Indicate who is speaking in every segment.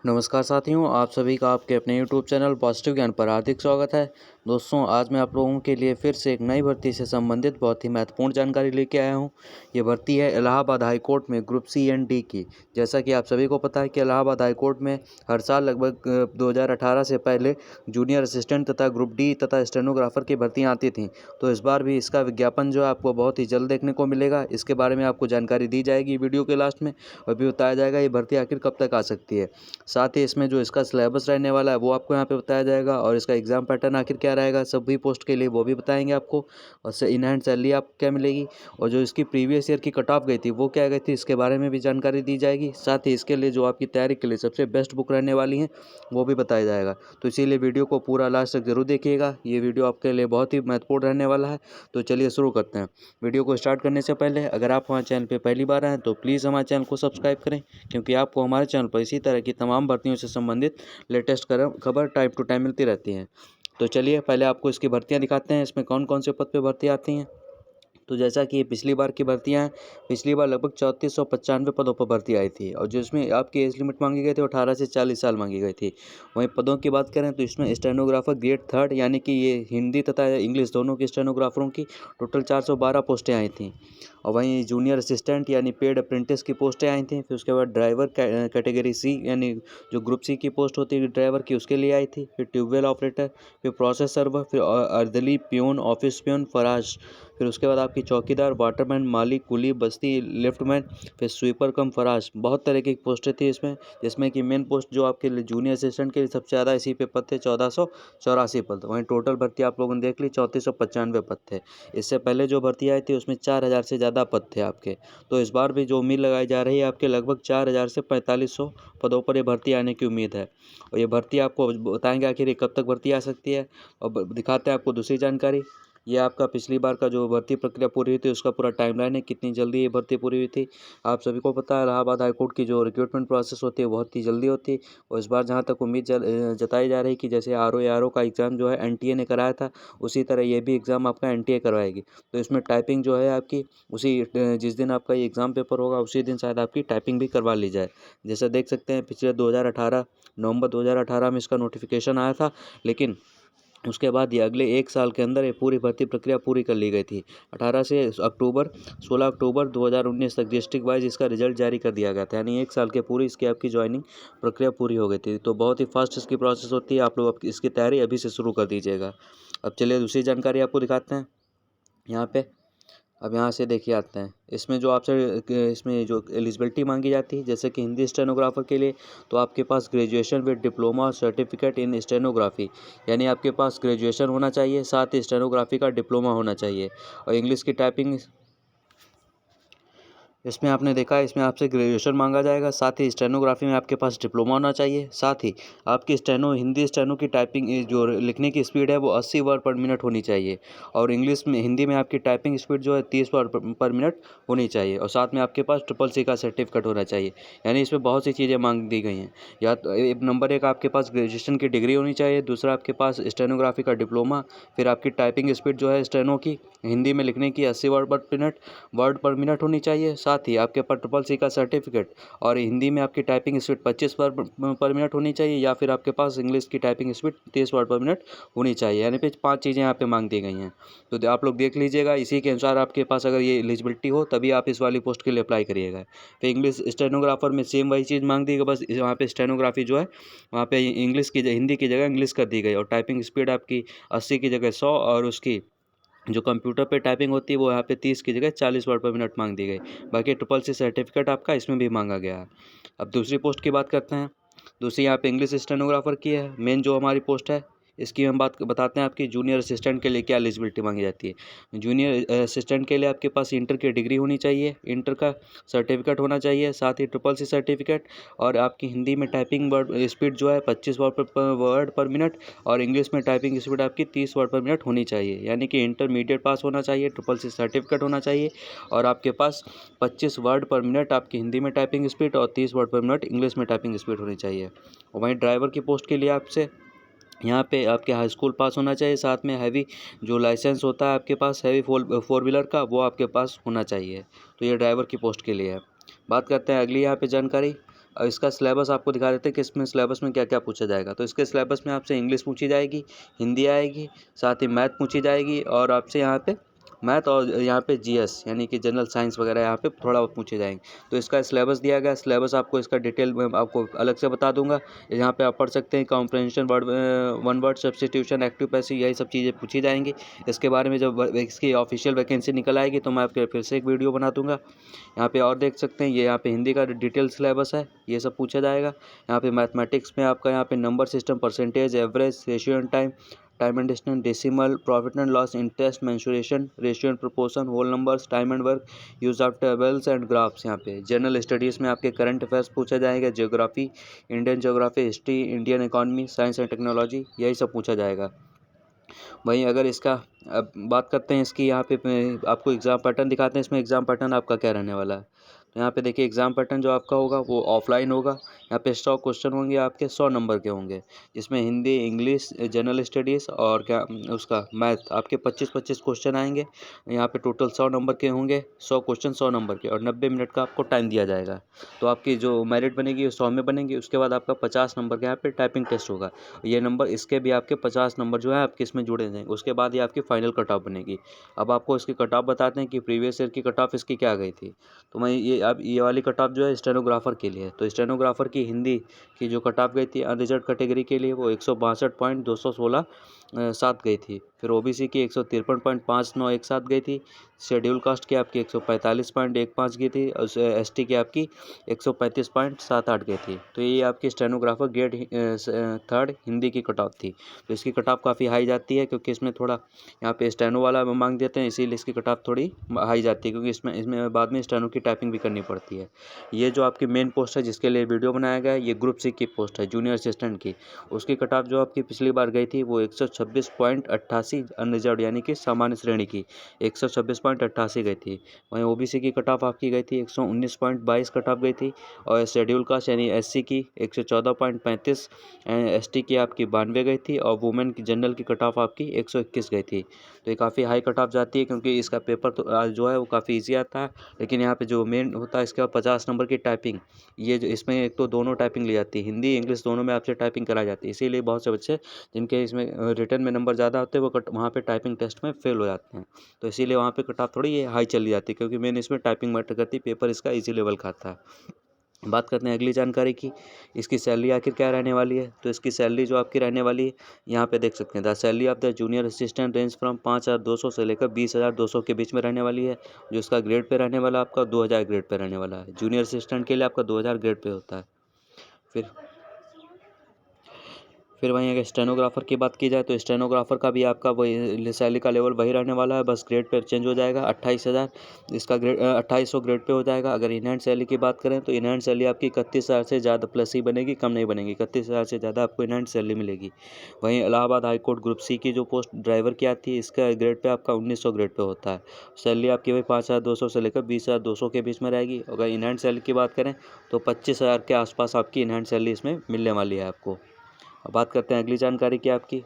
Speaker 1: नमस्कार साथियों, आप सभी का आपके अपने YouTube चैनल पॉजिटिव ज्ञान पर हार्दिक स्वागत है। दोस्तों, आज मैं आप लोगों के लिए फिर से एक नई भर्ती से संबंधित बहुत ही महत्वपूर्ण जानकारी लेके आया हूं। ये भर्ती है इलाहाबाद हाई कोर्ट में ग्रुप सी एंड डी की। जैसा कि आप सभी को पता है कि इलाहाबाद हाई कोर्ट में हर साल लगभग 2018 से पहले जूनियर असिस्टेंट तथा ग्रुप डी तथा स्टेनोग्राफर की भर्तियाँ आती थीं। तो इस बार भी इसका विज्ञापन जो है आपको बहुत ही जल्द देखने को मिलेगा। इसके बारे में आपको जानकारी दी जाएगी वीडियो के लास्ट में, और भी बताया जाएगा ये भर्ती आखिर कब तक आ सकती है। साथ ही इसमें जो इसका सिलेबस रहने वाला है वो आपको यहाँ पे बताया जाएगा, और इसका एग्ज़ाम पैटर्न आखिर क्या रहेगा सभी पोस्ट के लिए वो भी बताएंगे आपको। और इन हैंड सैलरी आपको क्या मिलेगी, और जो इसकी प्रीवियस ईयर की कट ऑफ गई थी वो क्या गई थी, इसके बारे में भी जानकारी दी जाएगी। साथ ही इसके लिए जो आपकी तैयारी के लिए सबसे बेस्ट बुक रहने वाली हैं वो भी बताया जाएगा। तो इसीलिए वीडियो को पूरा लास्ट तक जरूर देखिएगा, ये वीडियो आपके लिए बहुत ही महत्वपूर्ण रहने वाला है। तो चलिए शुरू करते हैं। वीडियो को स्टार्ट करने से पहले अगर आप हमारे चैनल पर पहली बार आए तो प्लीज़ हमारे चैनल को सब्सक्राइब करें, क्योंकि आपको हमारे चैनल पर इसी तरह की तमाम भर्तियों से संबंधित लेटेस्ट खबर टाइम टू टाइम मिलती रहती हैं। तो चलिए पहले आपको इसकी भर्तियां दिखाते हैं, इसमें कौन कौन से पद पे भर्ती आती हैं। तो जैसा कि ये पिछली बार की भर्तियां हैं, पिछली बार लगभग 3495 पदों पर भर्ती आई थी, और जिसमें आपकी एज लिमिट मांगी गई थी 18 से 40 साल मांगी गई थी। वहीं पदों की बात करें तो इसमें स्टेनोग्राफर ग्रेड 3 यानी कि ये हिंदी तथा इंग्लिश दोनों की स्टेनोग्राफरों की टोटल 412 पोस्टें आई थी। और वहीं जूनियर असिस्टेंट यानी पेड अप्रेंटिस की पोस्टें आई थी। फिर उसके बाद ड्राइवर कैटेगरी सी यानी जो ग्रुप सी की पोस्ट होती है ड्राइवर की, उसके लिए आई थी। फिर ट्यूबवेल ऑपरेटर, फिर प्रोसेस सर्वर, फिर अर्दली प्यून, ऑफिस प्यून, फराश। फिर उसके बाद आपकी चौकीदार, वाटरमैन, माली, कुली, बस्ती, लिफ्टमैन, फिर स्वीपर कम फराश। बहुत तरह की पोस्टें थी इसमें, जिसमें कि मेन पोस्ट जो आपके लिए जूनियर असिस्टेंट के लिए सबसे ज़्यादा इसी पे पद थे 1484 पद। वहीं टोटल भर्ती आप लोगों ने देख ली 3495 पद थे। इससे पहले जो भर्ती आई थी उसमें 4000 से ज़्यादा पद थे आपके। तो इस बार भी जो उम्मीद लगाई जा रही है आपके लगभग 4000 से 4500 पदों पर ये भर्ती आने की उम्मीद है। और ये भर्ती आपको बताएंगे आखिर ये कब तक भर्ती आ सकती है। और दिखाते हैं आपको दूसरी जानकारी। ये आपका पिछली बार का जो भर्ती प्रक्रिया पूरी हुई थी उसका पूरा टाइमलाइन है, कितनी जल्दी ये भर्ती पूरी हुई थी। आप सभी को पता है इलाहाबाद हाईकोर्ट की जो रिक्रूटमेंट प्रोसेस होती है बहुत ही जल्दी होती है। और इस बार जहाँ तक उम्मीद जताई जा रही है कि जैसे आर ओ का एग्ज़ाम जो है एनटीए ने कराया था, उसी तरह ये भी एग्ज़ाम आपका एनटीए करवाएगी। तो इसमें टाइपिंग जो है आपकी उसी जिस दिन आपका ये एग्ज़ाम पेपर होगा उसी दिन शायद आपकी टाइपिंग भी करवा ली जाए। जैसा देख सकते हैं पिछले 2018 नवंबर 2018 में इसका नोटिफिकेशन आया था, लेकिन उसके बाद ये अगले 1 साल के अंदर ये पूरी भर्ती प्रक्रिया पूरी कर ली गई थी। 18 से अक्टूबर 16 अक्टूबर 2019 तक डिस्ट्रिक्ट वाइज इसका रिजल्ट जारी कर दिया गया था, यानी 1 साल के पूरी इसकी आपकी ज्वाइनिंग प्रक्रिया पूरी हो गई थी। तो बहुत ही फास्ट इसकी प्रोसेस होती है, आप लोग इसकी तैयारी अभी से शुरू कर दीजिएगा। अब चलिए दूसरी जानकारी आपको दिखाते हैं यहाँ पे। अब यहाँ से देखिए आते हैं इसमें जो आपसे इसमें जो एलिजिबिलिटी मांगी जाती है, जैसे कि हिंदी स्टेनोग्राफर के लिए तो आपके पास ग्रेजुएशन विद डिप्लोमा और सर्टिफिकेट इन स्टेनोग्राफी, यानी आपके पास ग्रेजुएशन होना चाहिए, साथ ही स्टेनोग्राफी का डिप्लोमा होना चाहिए। और इंग्लिश की टाइपिंग इसमें आपने देखा है इसमें आपसे ग्रेजुएशन मांगा जाएगा, साथ ही स्टेनोग्राफी में आपके पास डिप्लोमा होना चाहिए। साथ ही आपकी हिंदी स्टेनो की टाइपिंग जो लिखने की स्पीड है वो 80 वर्ड पर मिनट होनी चाहिए, और इंग्लिश में हिंदी में आपकी टाइपिंग स्पीड जो है 30 वर्ड पर मिनट होनी चाहिए। और साथ में आपके पास CCC का सर्टिफिकेट होना चाहिए। यानी इसमें बहुत सी चीज़ें मांग दी गई हैं। या तो नंबर 1 आपके पास ग्रेजुएशन की डिग्री होनी चाहिए, दूसरा आपके पास स्टेनोग्राफी का डिप्लोमा, फिर आपकी टाइपिंग स्पीड जो है स्टेनो की हिंदी में लिखने की 80 वर्ड पर मिनट होनी चाहिए। साथ ही आपके पास CCC का सर्टिफिकेट, और हिंदी में आपकी टाइपिंग स्पीड 25 वर्ड पर मिनट होनी चाहिए, या फिर आपके पास इंग्लिश की टाइपिंग स्पीड 30 वर्ड पर मिनट होनी चाहिए। यानी कि 5 चीज़ें यहाँ पे मांग दी गई हैं। तो आप लोग देख लीजिएगा, इसी के अनुसार आपके पास अगर ये एलिजिबिलिटी हो तभी आप इस वाली पोस्ट के लिए अप्लाई करिएगा। फिर इंग्लिश स्टेनोग्राफर में सेम वही चीज़ मांग दी गई, बस वहाँ पे स्टेनोग्राफी जो है वहाँ पे हिंदी की जगह इंग्लिश कर दी गई, और टाइपिंग स्पीड आपकी 80 की जगह 100, और उसकी जो कंप्यूटर पे टाइपिंग होती है वो यहाँ पे 30 की जगह 40 वर्ड पर मिनट मांग दी गई। बाकी CCC सर्टिफिकेट आपका इसमें भी मांगा गया है। अब दूसरी पोस्ट की बात करते हैं। दूसरी यहाँ पे इंग्लिश स्टेनोग्राफर की है, मेन जो हमारी पोस्ट है। इसकी हम बात बताते हैं आपकी जूनियर असिस्टेंट के लिए क्या एलिजिबिलिटी मांगी जाती है। जूनियर असिस्टेंट के लिए आपके पास इंटर की डिग्री होनी चाहिए, इंटर का सर्टिफिकेट होना चाहिए, साथ ही CCC सर्टिफिकेट, और आपकी हिंदी में टाइपिंग वर्ड स्पीड जो है 25 वर्ड पर मिनट, और इंग्लिश में टाइपिंग स्पीड आपकी 30 वर्ड पर मिनट होनी चाहिए। यानी कि इंटरमीडिएट पास होना चाहिए, CCC सर्टिफिकेट होना चाहिए, और आपके पास 25 वर्ड पर मिनट आपकी हिंदी में टाइपिंग स्पीड और 30 वर्ड पर मिनट इंग्लिश में टाइपिंग स्पीड होनी चाहिए। और वहीं ड्राइवर की पोस्ट के लिए आपसे यहाँ पे आपके हाई स्कूल पास होना चाहिए, साथ में हैवी जो लाइसेंस होता है आपके पास हैवी फोर व्हीलर का वो आपके पास होना चाहिए। तो ये ड्राइवर की पोस्ट के लिए है। बात करते हैं अगली यहाँ पे जानकारी। इसका सिलेबस आपको दिखा देते हैं कि इसमें सिलेबस में क्या क्या पूछा जाएगा। तो इसके सिलेबस में आपसे इंग्लिश पूछी जाएगी, हिंदी आएगी, साथ ही मैथ पूछी जाएगी और आपसे यहाँ पे मैथ और यहाँ पे जीएस यानी कि जनरल साइंस वगैरह यहाँ पे थोड़ा बहुत पूछे जाएंगे। तो इसका सिलेबस दिया गया, सिलेबस आपको इसका डिटेल में आपको अलग से बता दूंगा। यहाँ पे आप पढ़ सकते हैं comprehension, word, one word substitution, active passive, यही सब चीज़ें पूछी जाएंगी। इसके बारे में जब इसकी ऑफिशियल वैकेंसी निकल आएगी तो मैं आपके फिर से एक वीडियो बना दूंगा। यहाँ पे और देख सकते हैं, ये यहाँ पे हिंदी का डिटेल सिलेबस है, ये सब पूछा जाएगा। यहाँ पे मैथमेटिक्स में आपका यहाँ पे number system, percentage, average, ratio and time and distance, decimal, profit and loss, interest, mensuration, ratio and proportion, whole numbers, time and work, use of tables and graphs. यहाँ पे जनरल स्टडीज़ में आपके current affairs पूछा जाएगा, geography, Indian geography, history, Indian economy, science and technology, यही सब पूछा जाएगा। वहीं अगर इसका अब बात करते हैं इसकी, यहाँ पे आपको एग्ज़ाम पैटर्न दिखाते हैं। इसमें एग्ज़ाम पैटर्न आपका क्या रहने वाला है। तो यहाँ पे देखिए एग्ज़ाम पैटर्न जो आपका होगा वो ऑफलाइन होगा। यहाँ पे 100 क्वेश्चन होंगे, आपके 100 नंबर के होंगे, जिसमें हिंदी, इंग्लिश, जनरल स्टडीज़ और क्या उसका मैथ आपके 25-25 क्वेश्चन आएंगे। यहाँ पे टोटल 100 नंबर के होंगे, 100 क्वेश्चन 100 नंबर के, और 90 मिनट का आपको टाइम दिया जाएगा। तो आपकी जो मेरिट बनेगी वो 100 में बनेगी। उसके बाद आपका 50 नंबर का यहाँ पे टाइपिंग टेस्ट होगा। ये नंबर, इसके भी आपके 50 नंबर जो है आपके इसमें जुड़े जाएंगे। उसके बाद ये आपकी फाइनल कट ऑफ बनेगी। अब आपको इसकी कट ऑफ बताते हैं कि प्रीवियस ईयर की कट ऑफ इसकी क्या गई थी। तो मैं ये अब ये वाली कट ऑफ जो है स्टेनोग्राफर के लिए है। तो स्टेनोग्राफर की हिंदी की जो कट ऑफ गई थी अनरिजर्व कैटेगरी के लिए वो 162.216 सात गई थी। फिर ओबीसी की 153.5917 गई थी। शेड्यूल कास्ट की आपकी 145.15 गई थी और एसटी की आपकी 135.78 गई थी। तो ये आपकी स्टेनोग्राफर ग्रेड थर्ड हिंदी की कट ऑफ थी। तो इसकी कट ऑफ काफ़ी हाई जाती है, क्योंकि इसमें थोड़ा यहाँ पे स्टेनो वाला मांग देते हैं, इसीलिए इसकी कट ऑफ थोड़ी हाई जाती है, क्योंकि इसमें इसमें बाद में स्टेनो की टाइपिंग भी करनी पड़ती है। ये जो आपकी मेन पोस्ट है जिसके लिए वीडियो बनाया गया है, ये ग्रुप सी की पोस्ट है, जूनियर असिस्टेंट की। उसकी कट ऑफ जो आपकी पिछली बार गई थी वो 126.88 अनरिजर्व यानी कि सामान्य श्रेणी की 126.88 गई थी। वहीं ओबीसी की कट ऑफ आपकी गई थी 119.22 कट ऑफ गई थी। और शेड्यूल कास्ट यानी एससी की 114.35, एसटी की आपकी 92 गई थी, और वुमेन की जनरल की कट ऑफ आपकी 121 गई थी। तो ये काफ़ी हाई कट ऑफ जाती है, क्योंकि इसका पेपर तो जो है वो काफ़ी ईजी आता है। लेकिन यहाँ पे जो मेन होता है इसके बाद 50 नंबर की टाइपिंग, ये जो इसमें एक तो दोनों टाइपिंग ली जाती है, हिंदी इंग्लिश दोनों में आपसे टाइपिंग कराई जाती है। इसीलिए बहुत से बच्चे जिनके इसमें रिटर्न में नंबर ज़्यादा होते हैं वो वहाँ पे टाइपिंग टेस्ट में फेल हो जाते हैं। तो इसीलिए वहाँ पे कट ऑफ थोड़ी ये हाई चली जाती है, क्योंकि मेन इसमें टाइपिंग मैटर करती है, पेपर इसका ईजी लेवल का आता है। बात करते हैं अगली जानकारी की, इसकी सैलरी आखिर क्या रहने वाली है। तो इसकी सैलरी जो आपकी रहने वाली है यहाँ पे देख सकते हैं, the salary of the junior assistant range from 5,200 से लेकर 20,200 के बीच में रहने वाली है। जो इसका ग्रेड पे रहने वाला आपका 2,000 ग्रेड पे रहने वाला है। जूनियर असिस्टेंट के लिए आपका 2,000 ग्रेड पे होता है। फिर वहीं अगर स्टेनोग्राफर की बात की जाए तो स्टेनोग्राफर का भी आपका वही सैलरी का लेवल वही रहने वाला है, बस ग्रेड पे चेंज हो जाएगा। 28,000 इसका ग्रेड 2,800 ग्रेड पे हो जाएगा। अगर इन हैंड सैलरी की बात करें तो इन हैंड सैलरी आपकी 31,000 से ज़्यादा प्लस ही बनेगी, कम नहीं बनेगी। 31,000 से ज़्यादा आपको इन हैंड सैलरी मिलेगी। वहीं इलाहाबाद हाईकोर्ट ग्रुप सी की जो पोस्ट ड्राइवर की आती है, इसका ग्रेड पे आपका 1,900 ग्रेड पे होता है। सैलरी आपकी वही 5,200 से लेकर 20,200 के बीच में रहेगी। अगर इन हैंड सैलरी की बात करें तो 25,000 के आसपास आपकी इन हैंड सैलरी इसमें मिलने वाली है आपको। अब बात करते हैं अगली जानकारी की आपकी।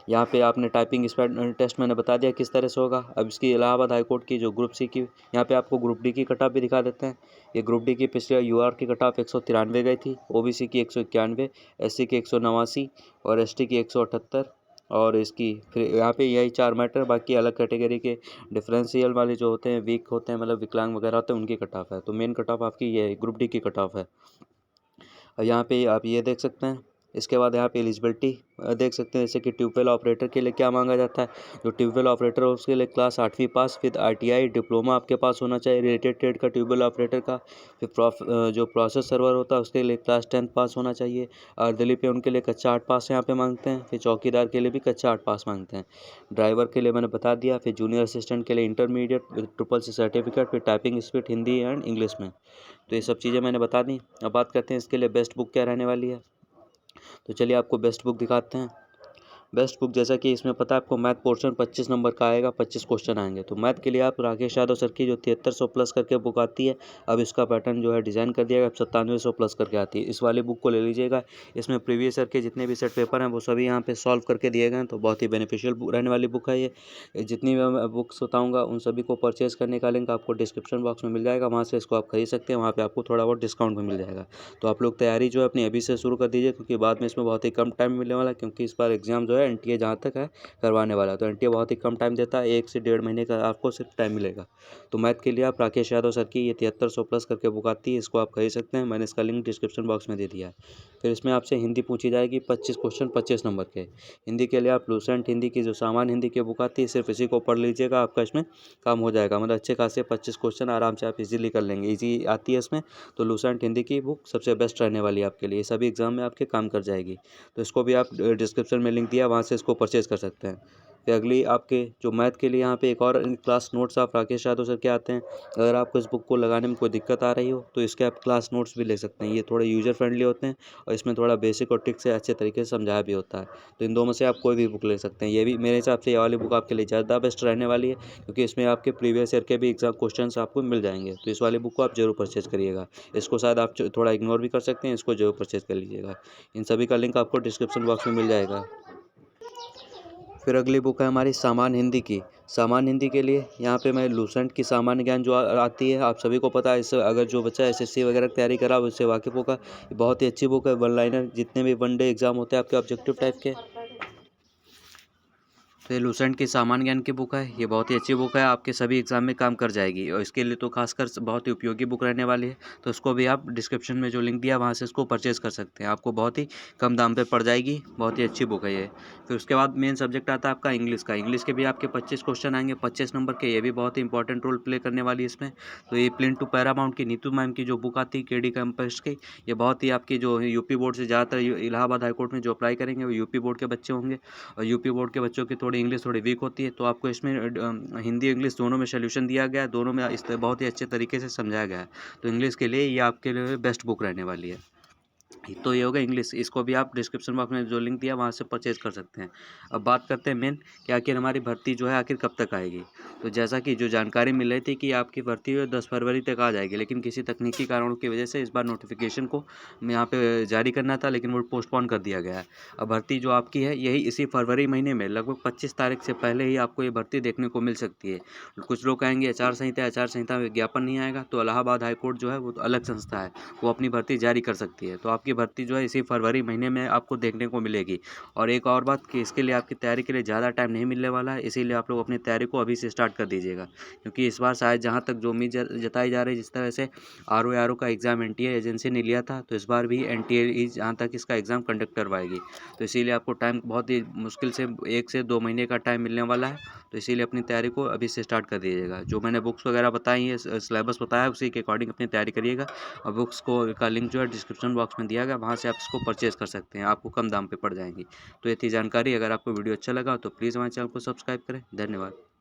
Speaker 1: यहाँ पे आपने टाइपिंग स्पीड टेस्ट मैंने बता दिया किस तरह से होगा। अब इसकी इलाहाबाद हाईकोर्ट की जो ग्रुप सी की, यहाँ पे आपको ग्रुप डी की कट ऑफ भी दिखा देते हैं। ये ग्रुप डी की पिछले यूआर की कट ऑफ 193 गई थी, ओबीसी की 191, एससी की 189 और एसटी की 178। और इसकी फिर यहाँ पे यही 4 मैटर, बाकी अलग कैटेगरी के डिफरेंशियल वाले जो होते हैं, वीक होते हैं, मतलब विकलांग वगैरह होते हैं, उनकी कट ऑफ है। तो मेन कट ऑफ आपकी ये ग्रुप डी की कट ऑफ है। और यहाँ पे आप ये देख सकते हैं। इसके बाद यहाँ पे एलिजिबिलिटी देख सकते हैं, जैसे कि ट्यूबवेल ऑपरेटर के लिए क्या मांगा जाता है। जो ट्यूबवेल ऑपरेटर है उसके लिए क्लास 8वीं पास विद आईटीआई डिप्लोमा आपके पास होना चाहिए रिलेटेड ट्रेड का ट्यूबवेल ऑपरेटर का। फिर जो प्रोसेस सर्वर होता है उसके लिए क्लास 10 पास होना चाहिए। अर्दली पे उनके लिए कच्चा 8 पास यहाँ पे मांगते हैं। फिर चौकीदार के लिए भी कच्चा 8 पास मांगते हैं। ड्राइवर के लिए मैंने बता दिया। फिर जूनियर असिस्टेंट के लिए इंटरमीडिएट विद SSC सर्टिफिकेट। फिर typing speed Hindi and English में। तो ये सब चीज़ें मैंने बता दी। अब बात करते हैं इसके लिए बेस्ट बुक क्या रहने वाली है। तो चलिए आपको बेस्ट बुक दिखाते हैं। बेस्ट बुक, जैसा कि इसमें पता है आपको मैथ पोर्शन 25 नंबर का आएगा, 25 क्वेश्चन आएंगे। तो मैथ के लिए आप राकेश यादव सर की जो 7300 प्लस करके बुक आती है, अब इसका पैटर्न जो है डिज़ाइन कर दिया गया, अब 9700 प्लस करके आती है। इस वाली बुक को ले लीजिएगा। इसमें प्रीवियस ईयर के जितने भी सेट पेपर हैं वो सभी यहाँ पे सॉल्व करके दिए गए हैं, तो बहुत ही बेनिफिशियल रहने वाली बुक है ये। जितनी भी मैं बुक्स बताऊँगा उन सभी को परचेज़ करने का लिंक आपको डिस्क्रिप्शन बॉक्स में मिल जाएगा, वहाँ से इसको आप खरीद सकते हैं। वहाँ पे आपको थोड़ा बहुत डिस्काउंट भी मिल जाएगा। तो आप लोग तैयारी जो है अपनी अभी से शुरू कर दीजिए, क्योंकि बाद में इसमें बहुत ही कम टाइम मिलने वाला है, क्योंकि इस बार एग्जाम जो है एनटीए जहाँ तक है करवाने वाला है। तो एनटीए बहुत ही कम टाइम देता है, 1 से 1.5 महीने का आपको सिर्फ टाइम मिलेगा। तो मैथ के लिए आप राकेश यादव सर की ये 7300 प्लस करके बुक आती है, इसको आप खरीद सकते हैं। मैंने इसका लिंक डिस्क्रिप्शन बॉक्स में दे दिया है। फिर इसमें आपसे हिंदी पूछी जाएगी, 25 क्वेश्चन 25 नंबर के। हिंदी के लिए आप लूसेंट हिंदी की जो सामान्य हिंदी की बुक आती है, सिर्फ इसी को पढ़ लीजिएगा, आपका इसमें काम हो जाएगा। मतलब अच्छे खासे 25 क्वेश्चन आराम से आप इजीली कर लेंगे, इजी आती है इसमें। तो लूसेंट हिंदी की बुक सबसे बेस्ट रहने वाली है आपके लिए, सभी एग्जाम में आपके काम कर जाएगी। तो इसको भी आप डिस्क्रिप्शन में लिंक दिया, वहाँ से इसको परचेज़ कर सकते हैं। फिर अगली आपके जो मैथ के लिए यहाँ पे एक और क्लास नोट्स आप राकेश यादव सर के आते हैं। अगर आपको इस बुक को लगाने में कोई दिक्कत आ रही हो तो इसके आप क्लास नोट्स भी ले सकते हैं। ये थोड़े यूजर फ्रेंडली होते हैं और इसमें थोड़ा बेसिक और ट्रिक से अच्छे तरीके से समझाया भी होता है। तो इन दो में से आप कोई भी बुक ले सकते हैं। ये भी मेरे हिसाब से ये वाली बुक आपके लिए ज़्यादा बेस्ट रहने वाली है, क्योंकि इसमें आपके प्रीवियस ईयर के भी एग्जाम क्वेश्चन आपको मिल जाएंगे। तो इस वाली बुक को आप जरूर परचेज करिएगा। इसको शायद आप थोड़ा इग्नोर भी कर सकते हैं, इसको जरूर परचेज कर लीजिएगा। इन सभी का लिंक आपको डिस्क्रिप्शन बॉक्स में मिल जाएगा। फिर अगली बुक है हमारी सामान्य हिंदी की। सामान्य हिंदी के लिए यहाँ पे मैं लूसेंट की सामान्य ज्ञान जो आती है, आप सभी को पता है। इससे अगर जो बच्चा एसएससी वगैरह की तैयारी करा उससे वाकिफ़ होगा। ये बहुत ही अच्छी बुक है, वन लाइनर जितने भी वनडे एग्जाम होते हैं आपके ऑब्जेक्टिव टाइप के, तो ये लूसेंट की सामान्य ज्ञान की बुक है। ये बहुत ही अच्छी बुक है, आपके सभी एग्जाम में काम कर जाएगी और इसके लिए तो खासकर बहुत ही उपयोगी बुक रहने वाली है। तो इसको भी आप डिस्क्रिप्शन में जो लिंक दिया वहाँ से इसको परचेज़ कर सकते हैं, आपको बहुत ही कम दाम पे पड़ जाएगी। बहुत ही अच्छी बुक है ये। फिर उसके बाद मेन सब्जेक्ट आता है आपका इंग्लिश का। इंग्लिश के भी आपके 25 क्वेश्चन आएंगे, 25 नंबर के। ये भी बहुत ही इंपॉर्टेंट रोल प्ले करने वाली है इसमें। तो ये प्लेन टू पैरामाउंट की नीतू मैम की जो बुक आती है केडी कैंपस की, ये बहुत ही आपकी जो यूपी बोर्ड से ज़्यादातर इलाहाबाद हाईकोर्ट में जो अप्लाई करेंगे वो यूपी बोर्ड के बच्चे होंगे। और यूपी बोर्ड के बच्चों की थोड़ी इंग्लिश थोड़ी वीक होती है, तो आपको इसमें हिंदी इंग्लिश दोनों में सोल्यूशन दिया गया है, दोनों में इस बहुत ही अच्छे तरीके से समझाया गया है। तो इंग्लिश के लिए ये आपके लिए बेस्ट बुक रहने वाली है। तो ये होगा इंग्लिश। इसको भी आप डिस्क्रिप्शन बॉक्स में जो लिंक दिया वहाँ से परचेज कर सकते हैं। अब बात करते हैं मेन कि आखिर हमारी भर्ती जो है आखिर कब तक आएगी। तो जैसा कि जो जानकारी मिल रही थी कि आपकी भर्ती 10 फरवरी तक आ जाएगी, लेकिन किसी तकनीकी कारणों की वजह से इस बार नोटिफिकेशन को यहाँ पे जारी करना था, लेकिन वो पोस्टपोन कर दिया गया है। अब भर्ती जो आपकी है यही इसी फरवरी महीने में लगभग 25 तारीख से पहले ही आपको ये भर्ती देखने को मिल सकती है। कुछ लोग कहेंगे आचार संहिता विज्ञापन नहीं आएगा, तो इलाहाबाद हाईकोर्ट जो है वो तो अलग संस्था है, वो अपनी भर्ती जारी कर सकती है। तो आपकी भर्ती जो है इसी फरवरी महीने में आपको देखने को मिलेगी। और एक और बात कि इसके लिए आपकी तैयारी के लिए ज़्यादा टाइम नहीं मिलने वाला है, इसीलिए आप लोग अपनी तैयारी को अभी से स्टार्ट कर दीजिएगा। क्योंकि इस बार शायद जहाँ तक जो उम्मीद जताई जा रही है, जिस तरह से आरओ का एग्ज़ाम एनटीए एजेंसी ने लिया था, तो इस बार भी एनटीए ही जहाँ तक इसका एग्ज़ाम कंडक्ट करवाएगी। तो इसीलिए आपको टाइम बहुत ही मुश्किल से 1 से 2 महीने का टाइम मिलने वाला है। तो इसीलिए अपनी तैयारी को अभी से स्टार्ट कर दीजिएगा। जो मैंने बुक्स वगैरह बताई हैं, सिलेबस बताया, उसी के अकॉर्डिंग अपनी तैयारी करिएगा। और बुक्स को का लिंक जो है डिस्क्रिप्शन बॉक्स में दिया गया, वहाँ से आप इसको परचेज़ कर सकते हैं, आपको कम दाम पे पड़ जाएंगी। तो ये थी जानकारी। अगर आपको वीडियो अच्छा लगा तो प्लीज़ हमारे चैनल को सब्सक्राइब करें। धन्यवाद।